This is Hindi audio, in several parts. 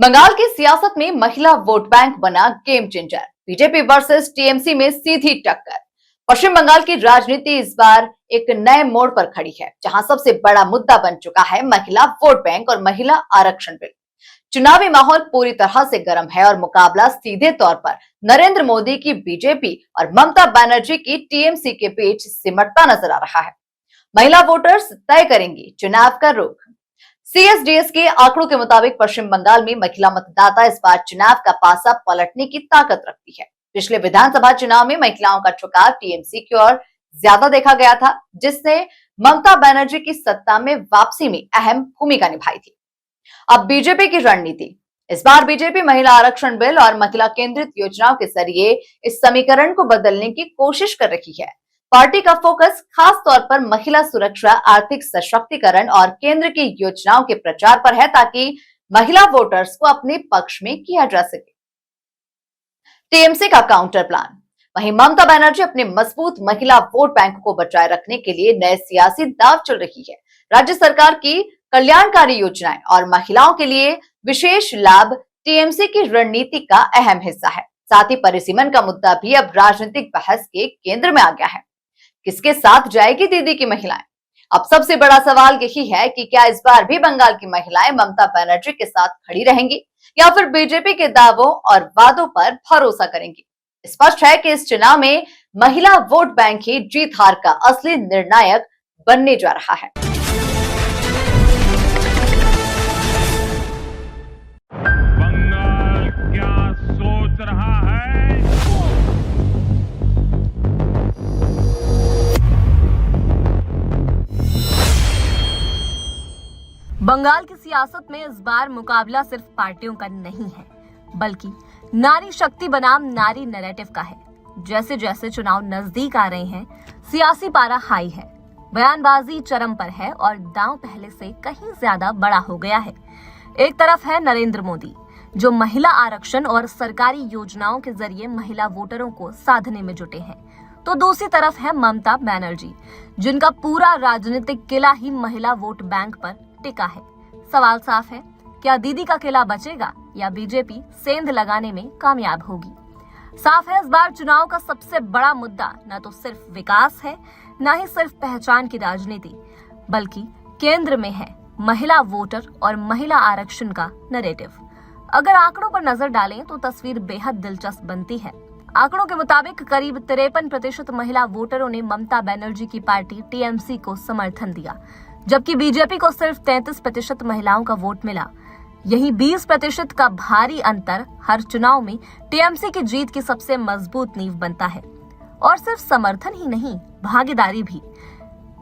बंगाल की सियासत में महिला वोट बैंक बना game changer. BJP versus TMC में सीधी टक्कर। पश्चिम बंगाल की राजनीति इस बार एक नए मोड़ पर खड़ी है, जहां सबसे बड़ा मुद्दा बन चुका है महिला वोट बैंक और महिला आरक्षण बिल। चुनावी माहौल पूरी तरह से गर्म है और मुकाबला सीधे तौर पर नरेंद्र मोदी की बीजेपी और ममता बनर्जी की टीएमसी के बीच सिमटता नजर आ रहा है। महिला वोटर्स तय करेंगी चुनाव का रुख। सीएसडीएस के आंकड़ों के मुताबिक पश्चिम बंगाल में महिला मतदाता इस बार चुनाव का पासा पलटने की ताकत रखती है। पिछले विधानसभा चुनाव में महिलाओं का झुकाव टीएमसी की ओर ज्यादा देखा गया था, जिसने ममता बनर्जी की सत्ता में वापसी में अहम भूमिका निभाई थी। अब बीजेपी की रणनीति। इस बार बीजेपी महिला आरक्षण बिल और महिला केंद्रित योजनाओं के जरिए इस समीकरण को बदलने की कोशिश कर रही है। पार्टी का फोकस खास तौर पर महिला सुरक्षा, आर्थिक सशक्तिकरण और केंद्र की योजनाओं के प्रचार पर है, ताकि महिला वोटर्स को अपने पक्ष में किया जा सके। टीएमसी का काउंटर प्लान। वहीं ममता बनर्जी अपने मजबूत महिला वोट बैंक को बचाए रखने के लिए नए सियासी दांव चल रही है। राज्य सरकार की कल्याणकारी योजनाएं और महिलाओं के लिए विशेष लाभ टीएमसी की रणनीति का अहम हिस्सा है। साथ ही परिसीमन का मुद्दा भी अब राजनीतिक बहस के केंद्र में आ गया है। किसके साथ जाएगी दीदी की महिलाएं? अब सबसे बड़ा सवाल यही है कि क्या इस बार भी बंगाल की महिलाएं ममता बनर्जी के साथ खड़ी रहेंगी या फिर बीजेपी के दावों और वादों पर भरोसा करेंगी। स्पष्ट है कि इस चुनाव में महिला वोट बैंक ही जीत हार का असली निर्णायक बनने जा रहा है। बंगाल क्या सोच रहा है? बंगाल की सियासत में इस बार मुकाबला सिर्फ पार्टियों का नहीं है, बल्कि नारी शक्ति बनाम नारी नैरेटिव का है। जैसे जैसे चुनाव नजदीक आ रहे हैं, सियासी पारा हाई है, बयानबाजी चरम पर है और दांव पहले से कहीं ज्यादा बड़ा हो गया है। एक तरफ है नरेंद्र मोदी, जो महिला आरक्षण और सरकारी योजनाओं के जरिए महिला वोटरों को साधने में जुटे हैं, तो दूसरी तरफ है ममता बनर्जी, जिनका पूरा राजनीतिक किला ही महिला वोट बैंक पर टिका है। सवाल साफ है, क्या दीदी का किला बचेगा या बीजेपी सेंध लगाने में कामयाब होगी? साफ है, इस बार चुनाव का सबसे बड़ा मुद्दा न तो सिर्फ विकास है, न ही सिर्फ पहचान की राजनीति, बल्कि केंद्र में है महिला वोटर और महिला आरक्षण का नैरेटिव। अगर आंकड़ों पर नजर डालें तो तस्वीर बेहद दिलचस्प बनती है। आंकड़ों के मुताबिक करीब 53% महिला वोटरों ने ममता बनर्जी की पार्टी टीएमसी को समर्थन दिया, जबकि बीजेपी को सिर्फ 33% महिलाओं का वोट मिला। यही 20% का भारी अंतर हर चुनाव में टीएमसी की जीत की सबसे मजबूत नींव बनता है। और सिर्फ समर्थन ही नहीं, भागीदारी भी।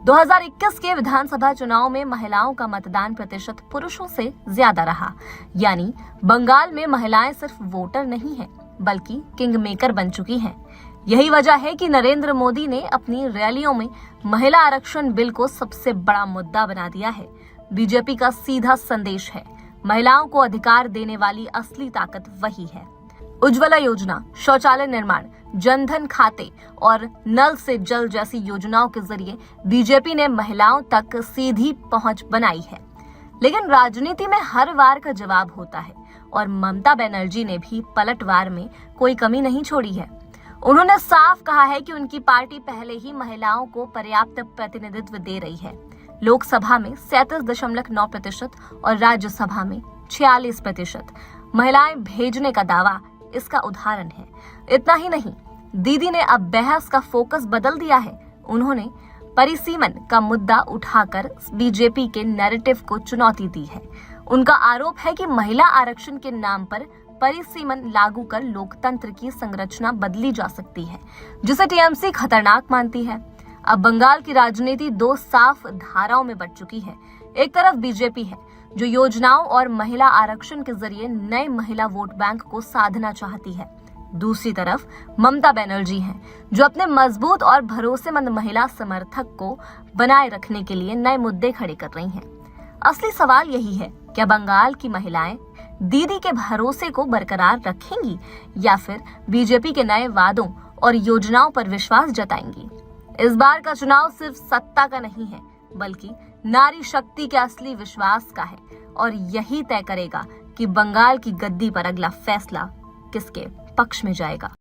2021 के विधानसभा चुनाव में महिलाओं का मतदान प्रतिशत पुरुषों से ज्यादा रहा, यानी बंगाल में महिलाएं सिर्फ वोटर नहीं हैं, बल्कि किंग मेकर बन चुकी हैं। यही वजह है कि नरेंद्र मोदी ने अपनी रैलियों में महिला आरक्षण बिल को सबसे बड़ा मुद्दा बना दिया है। बीजेपी का सीधा संदेश है, महिलाओं को अधिकार देने वाली असली ताकत वही है। उज्ज्वला योजना, शौचालय निर्माण, जनधन खाते और नल से जल जैसी योजनाओं के जरिए बीजेपी ने महिलाओं तक सीधी पहुंच बनाई है। लेकिन राजनीति में हर वार का जवाब होता है और ममता बनर्जी ने भी पलटवार में कोई कमी नहीं छोड़ी है। उन्होंने साफ कहा है कि उनकी पार्टी पहले ही महिलाओं को पर्याप्त प्रतिनिधित्व दे रही है। लोकसभा में 37.9% और राज्यसभा में 46% महिलाएं भेजने का दावा इसका उदाहरण है। इतना ही नहीं, दीदी ने अब बहस का फोकस बदल दिया है। उन्होंने परिसीमन का मुद्दा उठाकर बीजेपी के नैरेटिव को चुनौती दी है। उनका आरोप है कि महिला आरक्षण के नाम पर परिसीमन लागू कर लोकतंत्र की संरचना बदली जा सकती है, जिसे टीएमसी खतरनाक मानती है। अब बंगाल की राजनीति दो साफ धाराओं में बंट चुकी है। एक तरफ बीजेपी है, जो योजनाओं और महिला आरक्षण के जरिए नए महिला वोट बैंक को साधना चाहती है। दूसरी तरफ ममता बनर्जी हैं, जो अपने मजबूत और भरोसेमंद महिला समर्थक को बनाए रखने के लिए नए मुद्दे खड़े कर रही हैं। असली सवाल यही है, क्या बंगाल की महिलाएं दीदी के भरोसे को बरकरार रखेंगी या फिर बीजेपी के नए वादों और योजनाओं पर विश्वास जताएंगी? इस बार का चुनाव सिर्फ सत्ता का नहीं है, बल्कि नारी शक्ति के असली विश्वास का है और यही तय करेगा कि बंगाल की गद्दी पर अगला फैसला किसके पक्ष में जाएगा।